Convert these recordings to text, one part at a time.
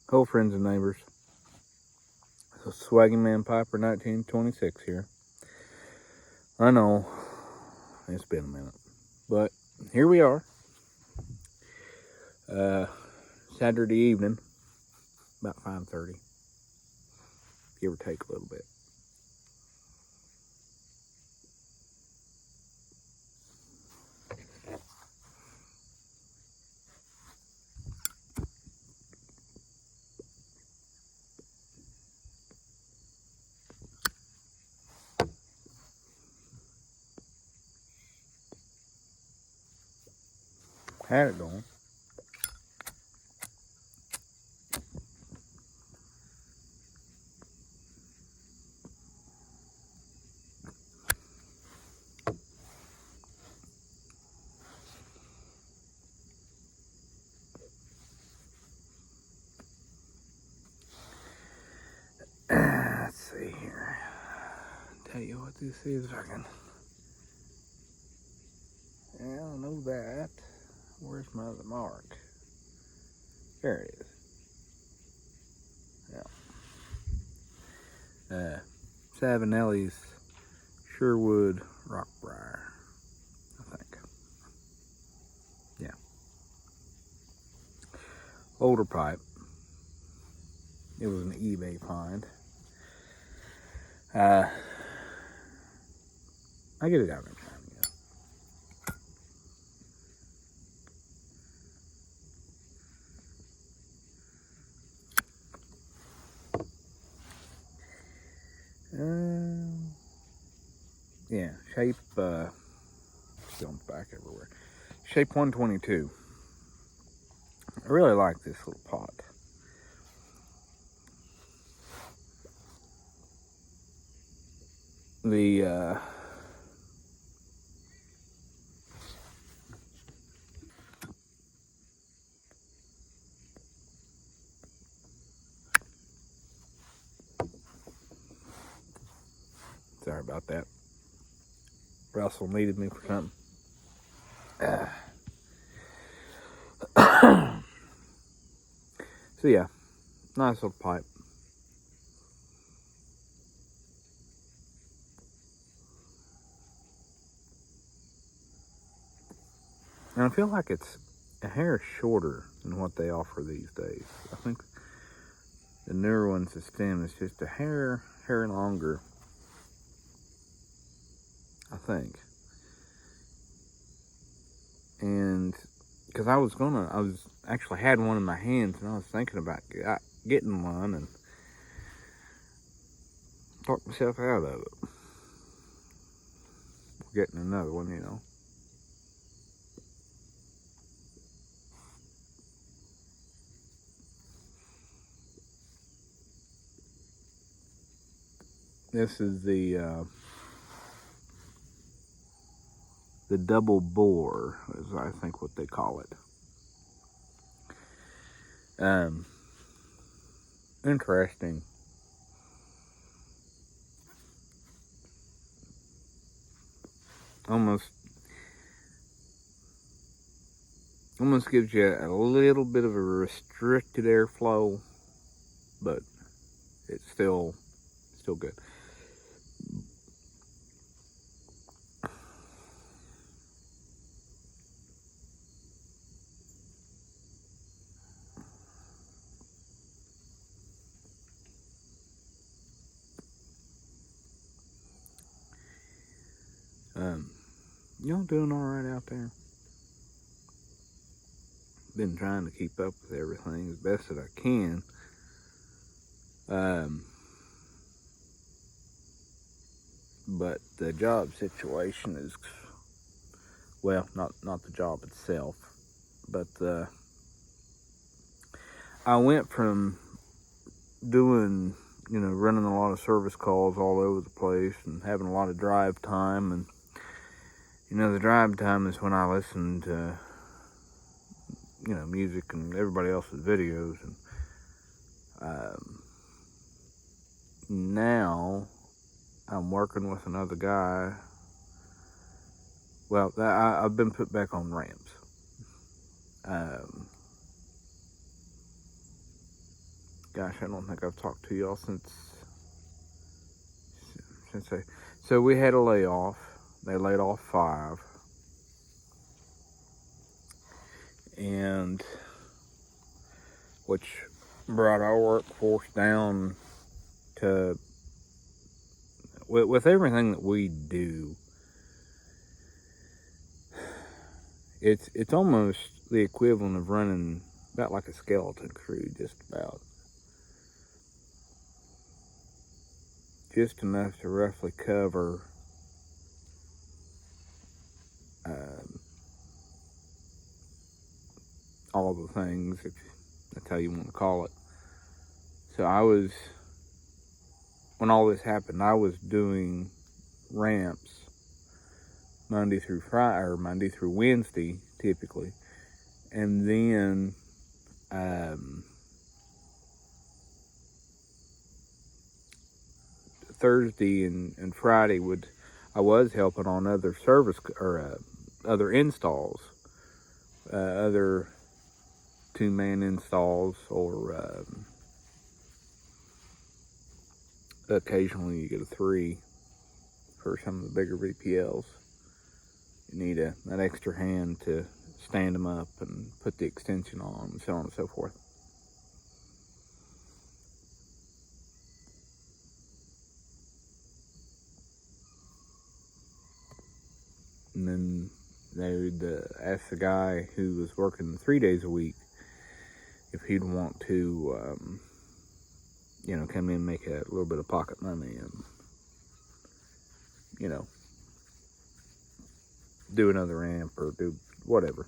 Hello, friends and neighbors. So, Swaggy Man Piper 1926 here. I know it's been a minute, but here we are. Saturday evening, about 5:30, give or take a little bit. Had it going. Let's see here. Tell you what this is if I can. Yeah, I know that. Where's my other mark? There it is. Yeah. Savinelli's Sherwood Rockbriar, I think. Yeah. Older pipe. It was an eBay find. I get it out every time, yeah, shape, still on the back everywhere. Shape 122. I really like this little pot. The, sorry about that. Russell needed me for something. So yeah, nice little pipe. And I feel like it's a hair shorter than what they offer these days. I think the newer ones, the stem is just a hair longer. I think. And because I was actually had one in my hands, and I was thinking about getting one and talk myself out of it. Getting another one, you know. This is the double bore, is I think what they call it. Interesting. Almost gives you a little bit of a restricted airflow, but it's still good. Y'all doing all right out there? Been trying to keep up with everything as best that I can. But the job situation is, well, not the job itself, but I went from doing, running a lot of service calls all over the place and having a lot of drive time, and the drive time is when I listen to music and everybody else's videos, and now I'm working with another guy. Well, I've been put back on ramps. gosh, I don't think I've talked to y'all since so we had a layoff. They laid off 5, and which brought our workforce down to, with everything that we do, it's almost the equivalent of running about like a skeleton crew, just about. Just enough to roughly cover all the things, if that's how you want to call it. So when all this happened, I was doing ramps Monday through Friday, or Monday through Wednesday, typically. And then Thursday and Friday I was helping on other service or other installs, other 2-man installs, or occasionally you get a 3 for some of the bigger VPLs. You need an extra hand to stand them up and put the extension on, and so on and so forth. And then they would ask the guy who was working 3 days a week if he'd want to, come in and make a little bit of pocket money and, do another amp or do whatever.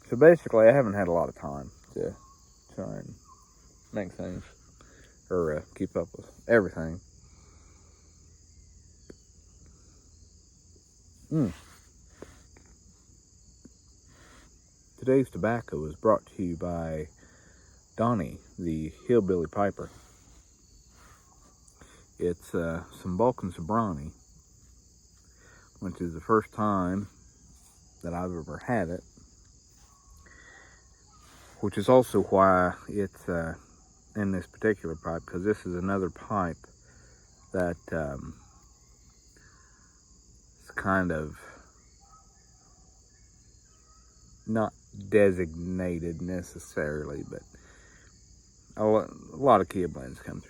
So basically, I haven't had a lot of time to try and make things or keep up with everything. Today's tobacco is brought to you by Donnie, the Hillbilly Piper. It's some Balkan Sobrani, which is the first time that I've ever had it, which is also why it's in this particular pipe, because this is another pipe that is kind of not designated necessarily, but a lot of Kia blends come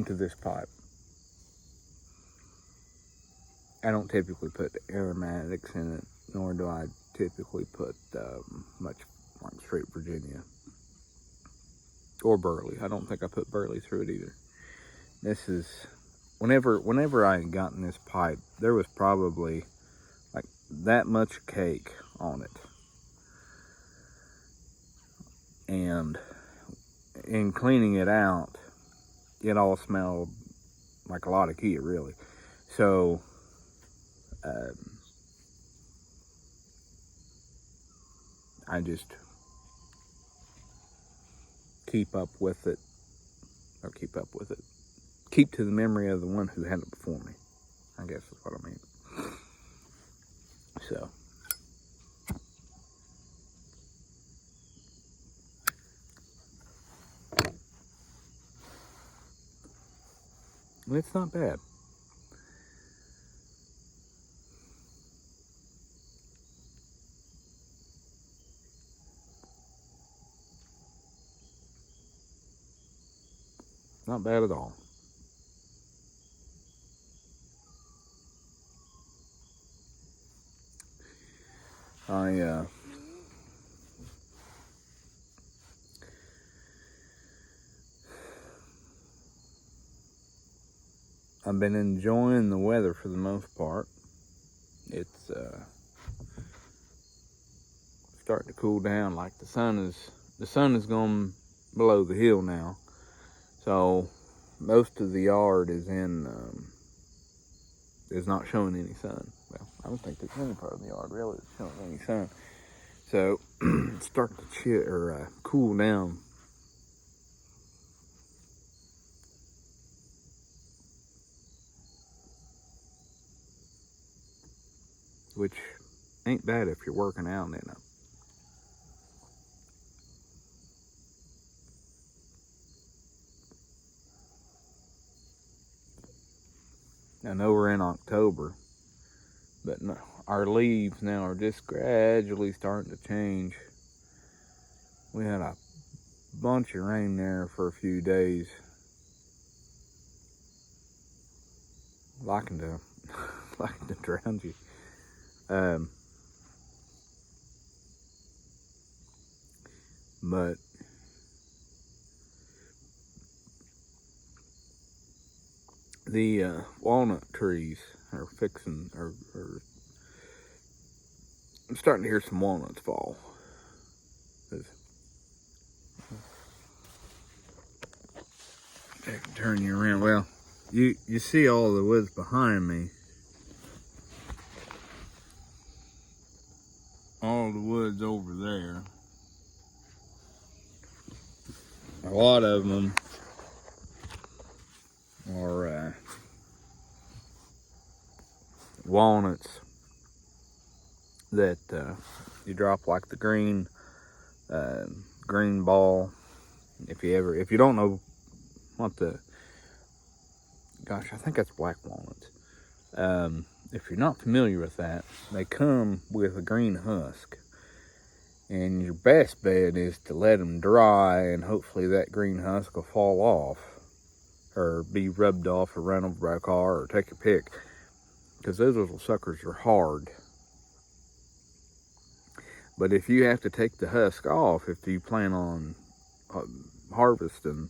to this pipe. I don't typically put aromatics in it, nor do I typically put much like straight Virginia or burley. I don't think I put burley through it either. This is whenever I had gotten this pipe, there was probably like that much cake on it, and in cleaning it out, it all smelled like a lot of Kia, really. So I just keep to the memory of the one who had it before me, I guess is what I mean. So it's not bad. Not bad at all. I've been enjoying the weather for the most part. It's starting to cool down. Like the sun is going below the hill now, so most of the yard is not showing any sun. Well, I don't think there's any part of the yard really that's showing any sun. So it's starting to cool down. Which ain't bad if you're working out in it. I know we're in October, but no, our leaves now are just gradually starting to change. We had a bunch of rain there for a few days. Liking to, liking to drown you. But the walnut trees are fixing, I'm starting to hear some walnuts fall. I can turn you around. Well, you see all the woods behind me. All the woods over there. A lot of them are walnuts that you drop like the green ball. If you don't know what I think that's black walnuts. If you're not familiar with that, they come with a green husk. And your best bet is to let them dry, and hopefully that green husk will fall off, or be rubbed off, or run over by a car, or take a pick. Because those little suckers are hard. But if you have to take the husk off, if you plan on harvesting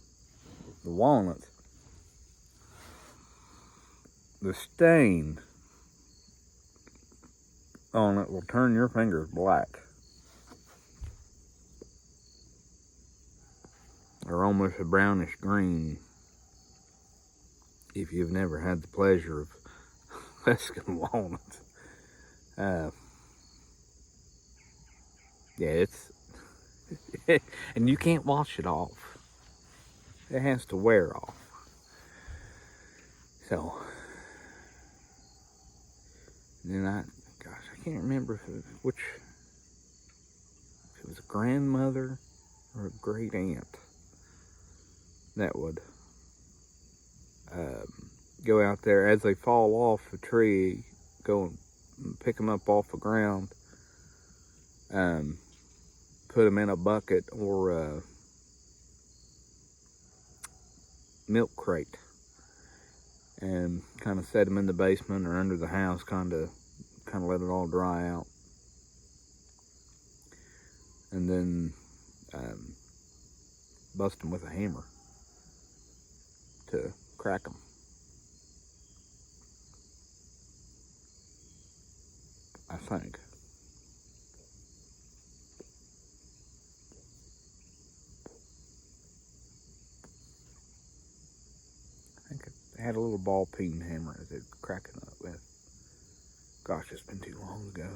the walnuts, the stain on it will turn your fingers black. Or almost a brownish green, if you've never had the pleasure of husking walnuts. Yeah, it's and you can't wash it off. It has to wear off. So then I can't remember if it was a grandmother or a great aunt that would go out there as they fall off the tree, go and pick them up off the ground, put them in a bucket or a milk crate, and kind of set them in the basement or under the house, kind of let it all dry out, and then bust them with a hammer to crack them. I think. I had a little ball peen hammer that they'd crack it up with. Gosh, it's been too long ago.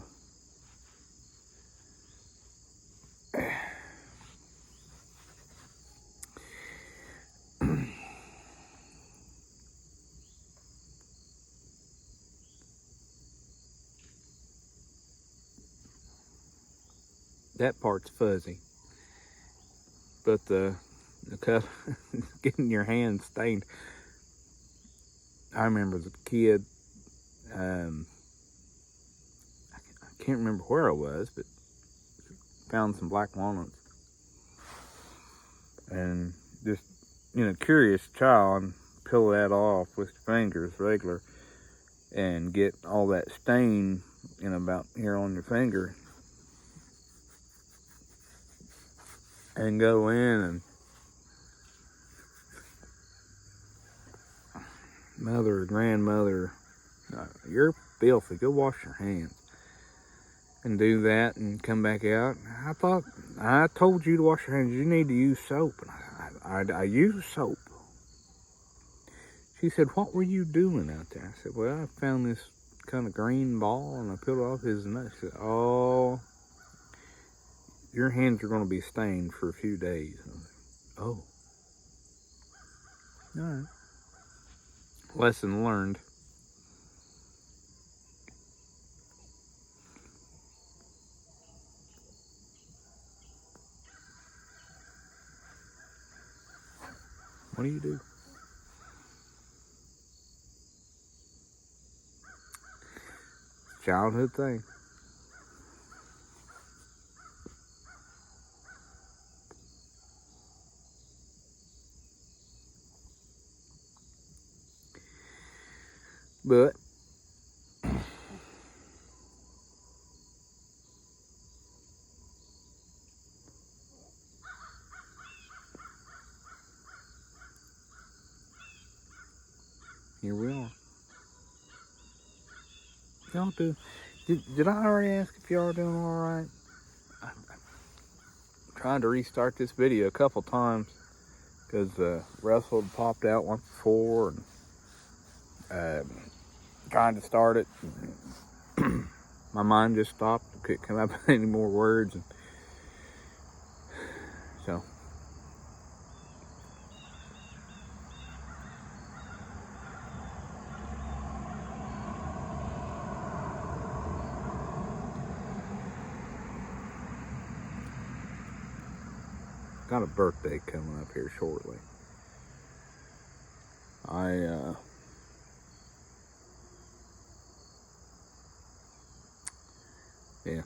That part's fuzzy, but the cup, getting your hands stained. I remember as a kid, I can't remember where I was, but found some black walnuts, and just, curious child, peel that off with your fingers regular, and get all that stain in about here on your finger, and go in and mother or grandmother, you're filthy, go wash your hands, and do that and come back out. I told you to wash your hands, you need to use soap. And I use soap. She said, what were you doing out there? I said, well, I found this kind of green ball and I peeled it off his nut. She said, oh, your hands are going to be stained for a few days. I was like, oh, all right. Lesson learned. What do you do? childhood thing. But here we are. Y'all do. Did I already ask if y'all are doing all right? I'm trying to restart this video a couple times because Russell had popped out once before, and trying to start it. My mind just stopped. Couldn't come up with any more words, and so. Got a birthday coming up here shortly. Yeah,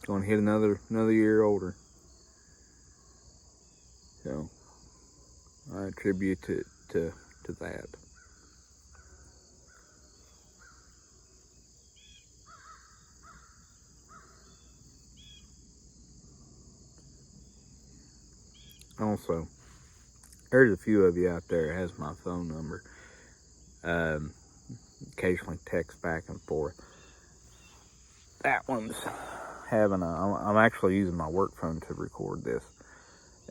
gonna hit another year older. So I attribute it to that. Also, there's a few of you out there that has my phone number. Occasionally text back and forth. That one's having I'm actually using my work phone to record this,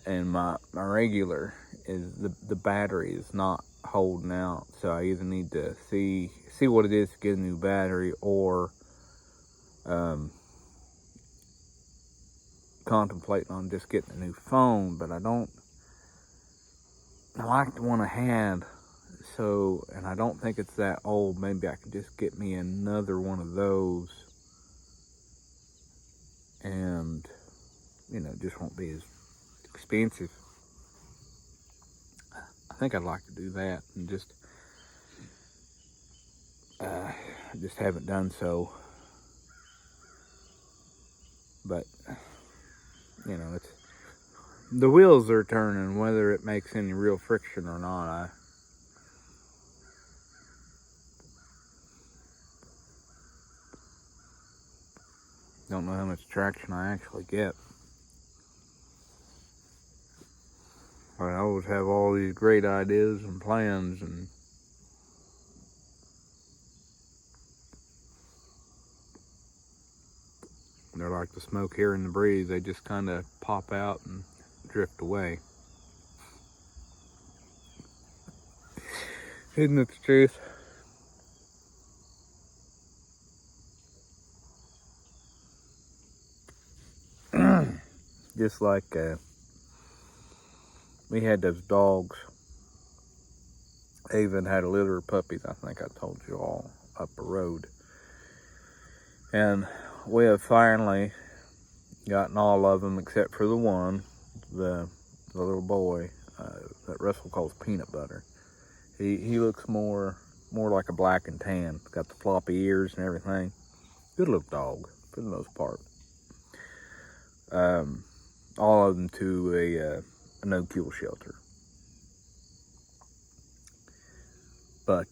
and my regular is the battery is not holding out, so I either need to see what it is to get a new battery, or contemplating on just getting a new phone. But I like the one I had, so, and I don't think it's that old. Maybe I can just get me another one of those, and just won't be as expensive. I think I'd like to do that, and just haven't done so. But it's, the wheels are turning. Whether it makes any real friction or not, I don't know how much traction I actually get. I always have all these great ideas and plans, and they're like the smoke here in the breeze. They just kind of pop out and drift away. Isn't it the truth? Just like we had those dogs. They even had a litter of puppies, I think I told you all, up the road. And we have finally gotten all of them except for the one, the little boy that Russell calls Peanut Butter. He looks more like a black and tan. Got the floppy ears and everything. Good little dog for the most part. All of them to a no-kill shelter. But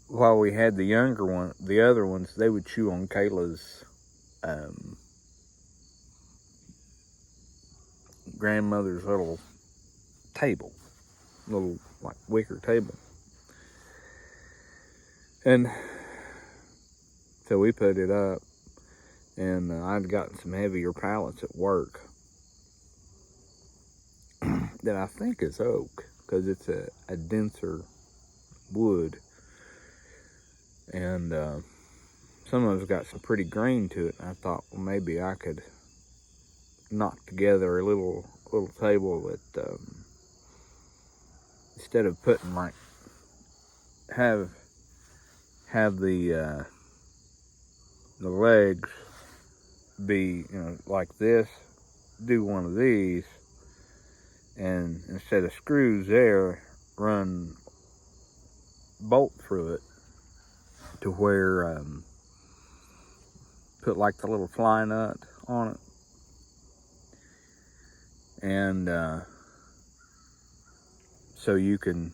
while we had the younger one, the other ones, they would chew on Kayla's grandmother's little table, little like wicker table. And so we put it up, and I'd gotten some heavier pallets at work that I think is oak, because it's a denser wood, and some of it's got some pretty grain to it. And I thought, well, maybe I could knock together a little table that instead of putting like have the legs be like this, do one of these, and instead of screws there, run bolt through it to where put like the little fly nut on it, and so you can,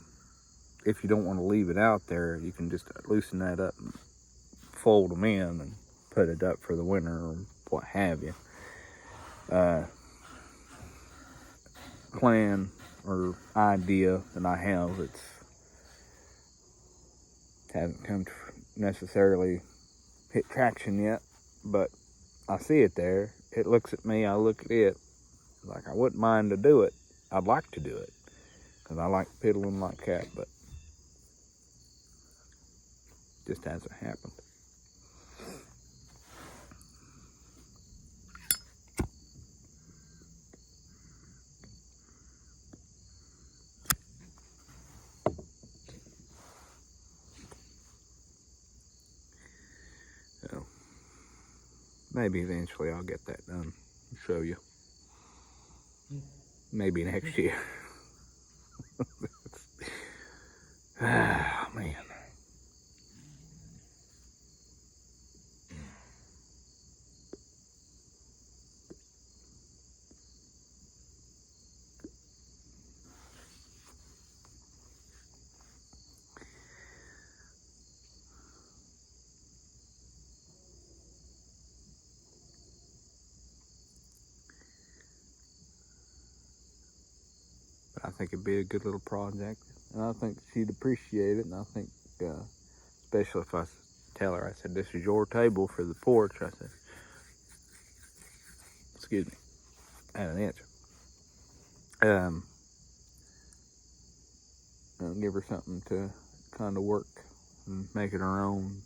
if you don't want to leave it out there, you can just loosen that up and fold them in and put it up for the winter or what have you. Plan or idea that I have, hasn't come to necessarily hit traction yet, but I see it there. It looks at me, I look at it. Like, I wouldn't mind to do it. I'd like to do it because I like piddling like that, but just hasn't happened. So maybe eventually I'll get that done and show you. Maybe next year. Ah, man. But I think it'd be a good little project, and I think she'd appreciate it, and I think, especially if I tell her, I said, this is your table for the porch, I said, excuse me, I had an answer. I'll give her something to kind of work and make it her own.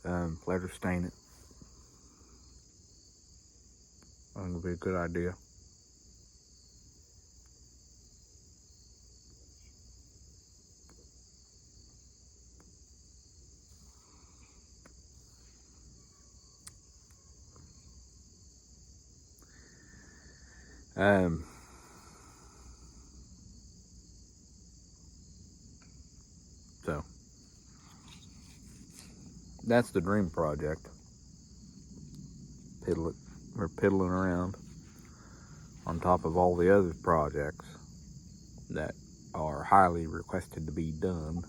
Let her stain it. I think it'll be a good idea. So that's the dream project. We're piddling around on top of all the other projects that are highly requested to be done.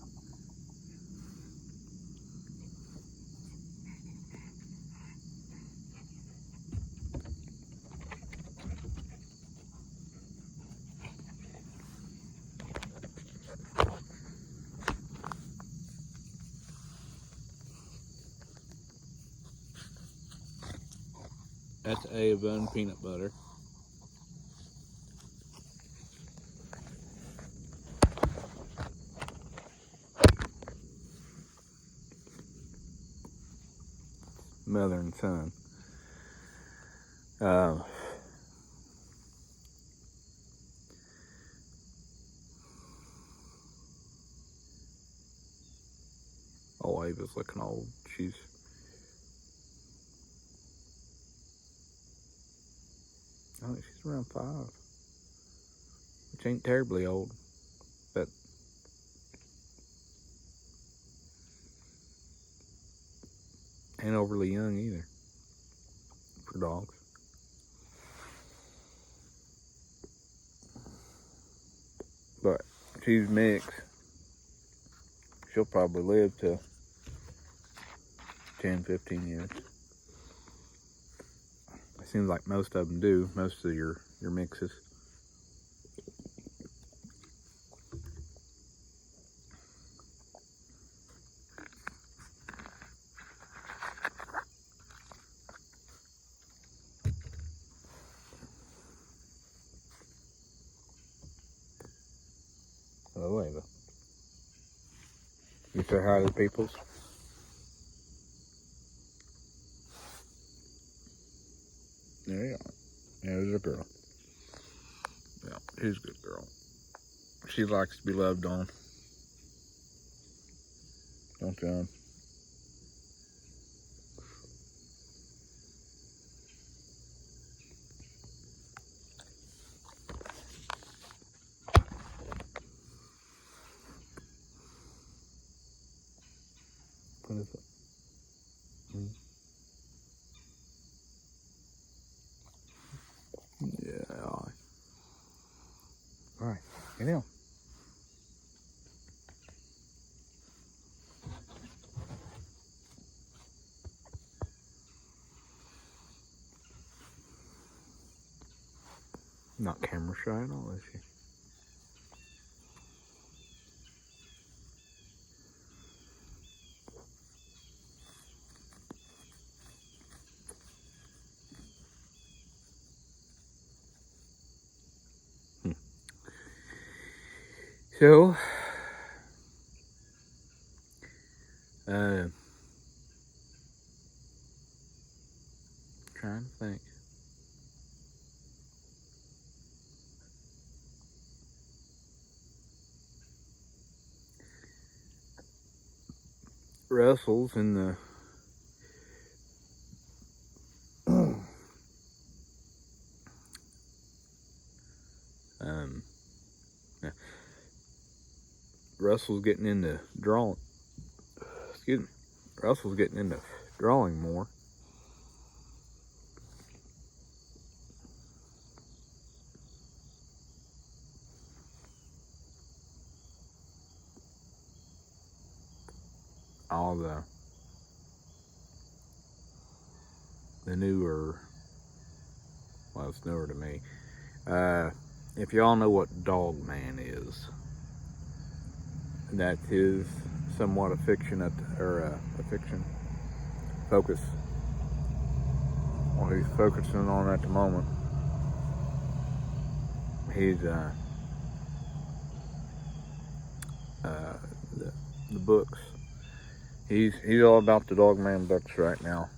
That's Avon peanut butter. Mother and son. Oh, Ava's looking old. I think she's around 5, which ain't terribly old, but ain't overly young either for dogs. But she's mixed. She'll probably live to 10, 15 years. It seems like most of them do, most of your mixes. Hello, Ava. You say hi to the peoples? There you are. There's a girl. Yeah, she's a good girl. She likes to be loved on. Don't you? What is it? Yeah. All right. Get in. Not camera shy at all, is she? So, trying to think. Russell's in the yeah. Russell's getting into drawing. Excuse me. Russell's getting into drawing more. All the newer, well, it's newer to me. If y'all know what Dog Man is, that is somewhat a fiction a fiction focus. What he's focusing on at the moment. He's the books. He's all about the Dog Man books right now.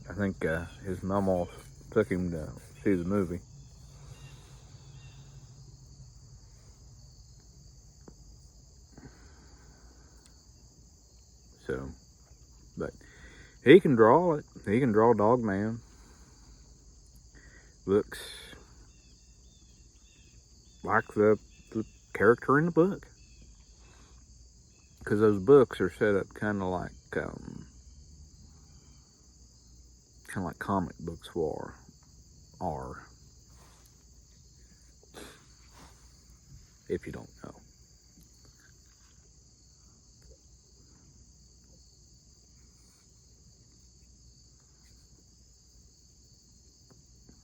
I think his mama took him to see the movie. So, but he can draw it. He can draw Dog Man. Looks like the character in the book. Because those books are set up kind of like comic books are, if you don't know.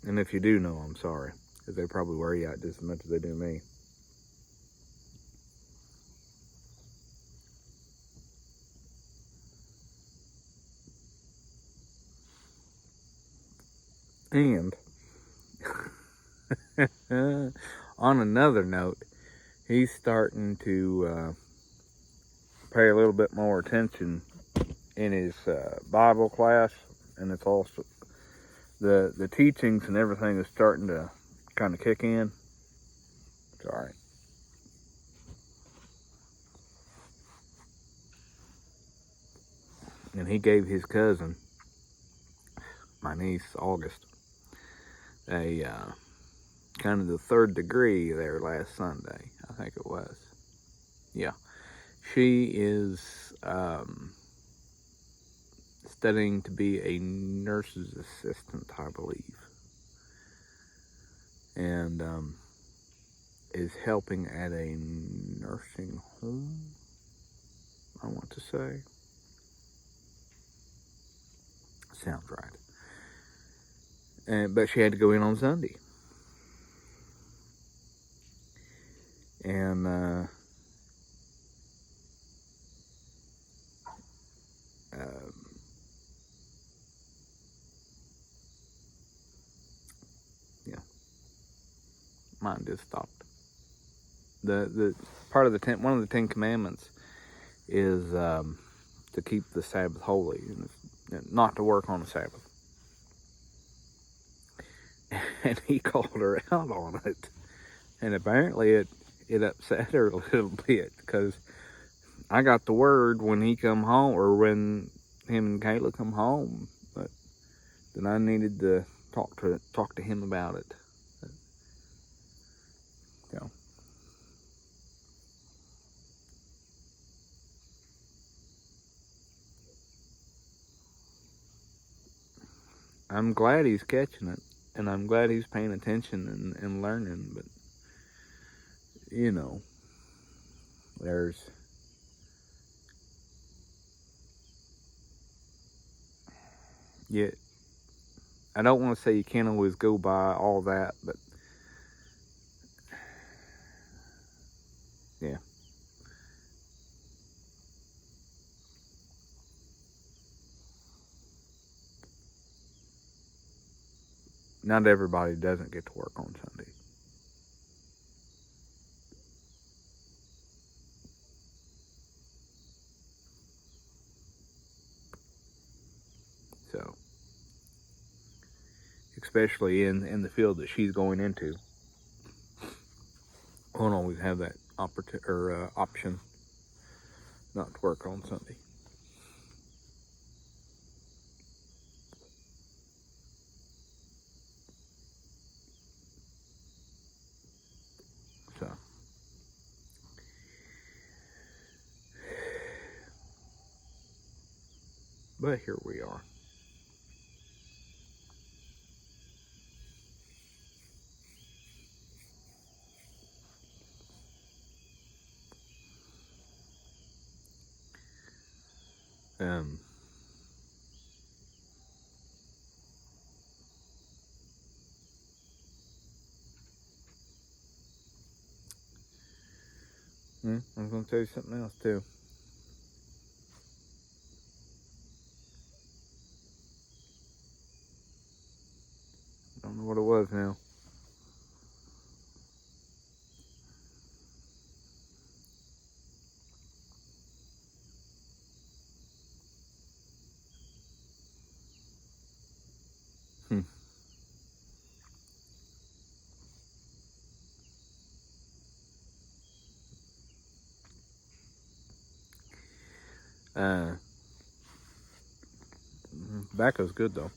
And if you do know, I'm sorry, because they probably wear you out just as much as they do me. And on another note, he's starting to pay a little bit more attention in his Bible class, and it's also the teachings and everything is starting to kind of kick in. Sorry. And he gave his cousin, my niece August, a kind of the third degree there last Sunday. I think it was. Yeah. She is studying to be a nurse's assistant, I believe. And is helping at a nursing home, I want to say. Sounds right. But she had to go in on Sunday. And yeah, mine just stopped. The part of one of the 10 Commandments is to keep the Sabbath holy, and not to work on the Sabbath. And he called her out on it, and apparently it upset her a little bit, because I got the word when he come home, or when him and Kayla come home, but then I needed to talk to him about it. So. I'm glad he's catching it, and I'm glad he's paying attention and learning. But you know, there's yeah. I don't want to say you can't always go by all that, but yeah. Not everybody doesn't get to work on Sunday. So, especially in the field that she's going into, won't always have that option not to work on Sunday. So, but here we are. Um, I'm going to tell you something else too. I don't know what it was now. Hmm. Uh, Tobacco's good though.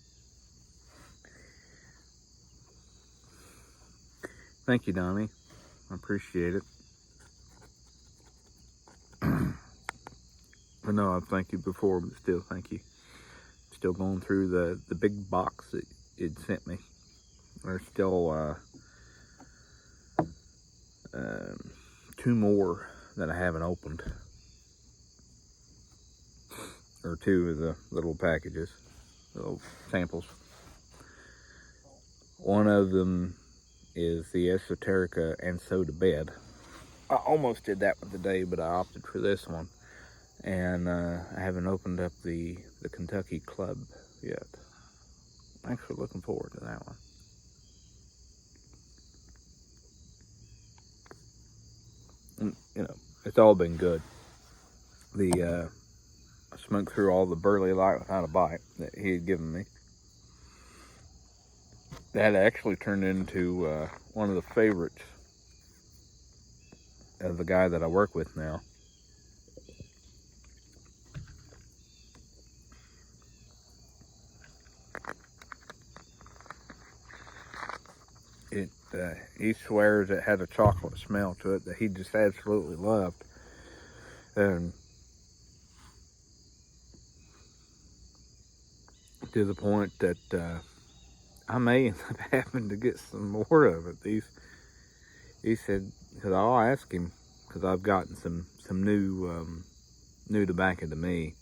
Thank you, Donnie. I appreciate it. I know I've thanked you before, but still, thank you. Still going through the big box that it sent me. There's still two more that I haven't opened, or two of the little packages, little samples. One of them is the Esoterica and Soda Bed. I almost did that one today, but I opted for this one. And I haven't opened up the Kentucky Club yet. Actually looking forward to that one. And, it's all been good. I smoked through all the Burley Light Without a Bite that he had given me. That actually turned into one of the favorites of the guy that I work with now. He swears it had a chocolate smell to it that he just absolutely loved. And to the point that I may end up having to get some more of it. He said, because I'll ask him, because I've gotten some new tobacco to me,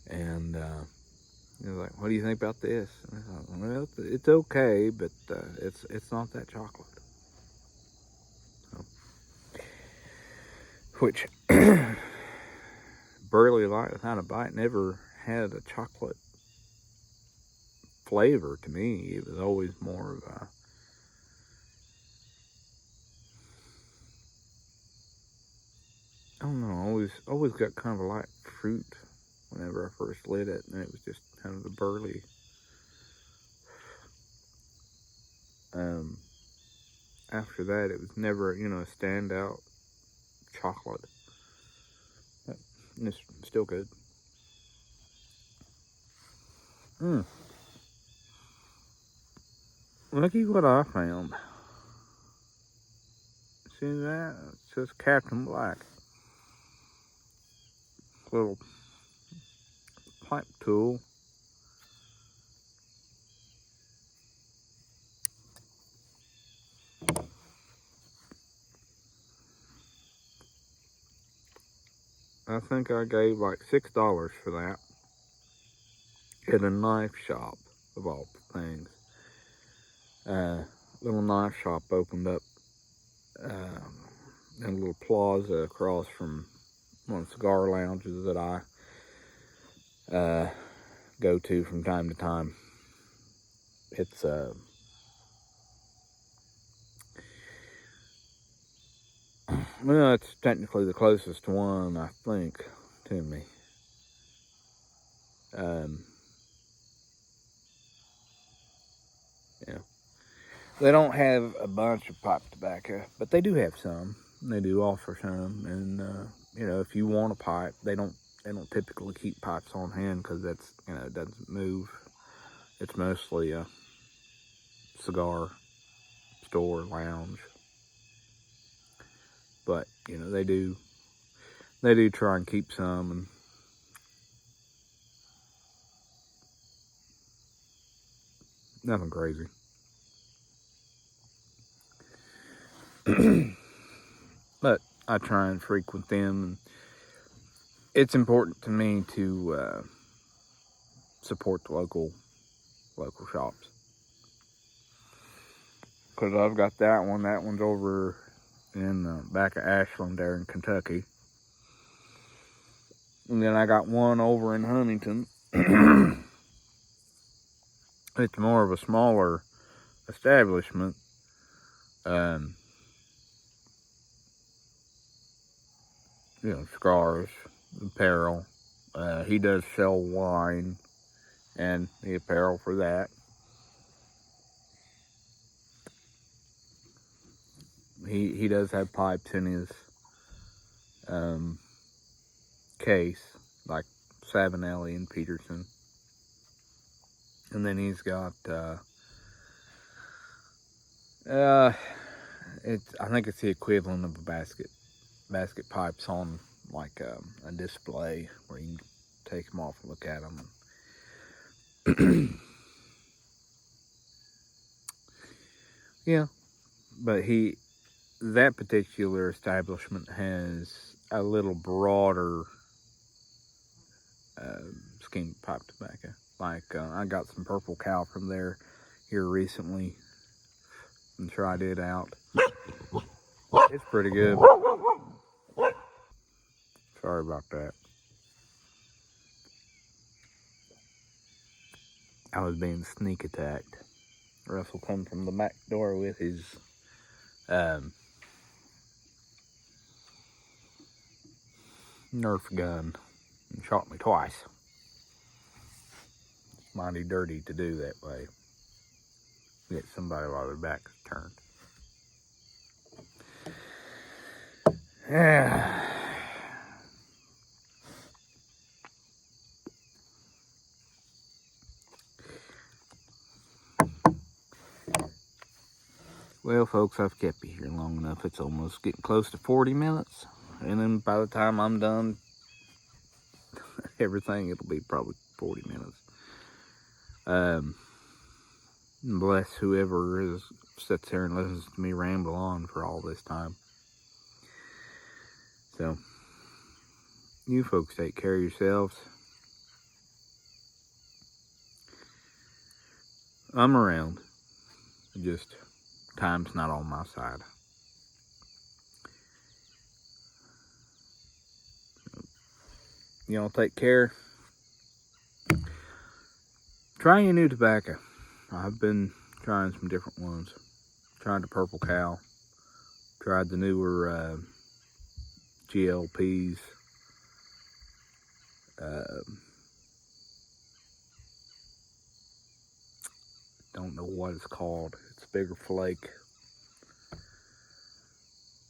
and he was like, "What do you think about this?" And I thought, well, it's okay, but it's not that chocolate. So, which Burley Light Without a Bite never had a chocolate flavor to me. It was always more of a, I don't know, always got kind of a light fruit whenever I first lit it, and it was just kind of the burley. After that, it was never, a standout chocolate. But it's still good. Looky what I found. See that? It says Captain Black. Little pipe tool. I think I gave like $6 for that at a knife shop, of all things. Little knife shop opened up in a little plaza across from one of the cigar lounges that I go to from time to time. It's well, it's technically the closest one, I think, to me. Yeah. They don't have a bunch of pipe tobacco, but they do have some. They do offer some, and if you want a pipe, they don't typically keep pipes on hand because that's it doesn't move. It's mostly a cigar store lounge, but they do try and keep some, and nothing crazy. But I try and frequent them, and it's important to me to support the local shops. Because I've got that one. That one's over in the back of Ashland there in Kentucky. And then I got one over in Huntington. It's more of a smaller establishment. Cigars, apparel. He does sell wine and the apparel for that. He does have pipes in his case, like Savinelli and Peterson. And then he's got I think it's the equivalent of a basket pipes on like a display where you can take them off and look at them. Yeah, but that particular establishment has a little broader scheme of pipe tobacco. Like I got some Purple Cow from there here recently and tried it out. It's pretty good. Sorry about that. I was being sneak attacked. Russell come from the back door with his Nerf gun and shot me twice. It's mighty dirty to do that way. Get somebody while their back's turned. Yeah. Well, folks, I've kept you here long enough. It's almost getting close to 40 minutes. And then by the time I'm done everything, it'll be probably 40 minutes. Bless whoever sits there and listens to me ramble on for all this time. So, you folks take care of yourselves. I'm around. Just time's not on my side. Y'all take care. Try your new tobacco. I've been trying some different ones. Tried the Purple Cow. Tried the newer GLPs. Don't know what it's called. It's a bigger flake.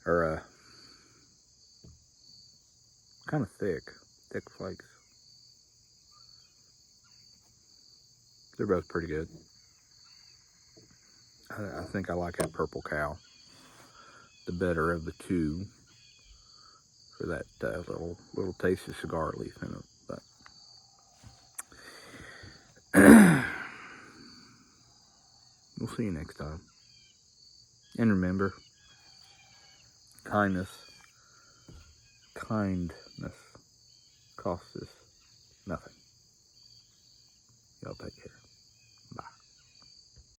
Or kind of thick flakes. They're both pretty good. I think I like that Purple Cow the better of the two for that little taste of cigar leaf in it. But we'll see you next time. And remember, kindness costs us nothing. Y'all take care.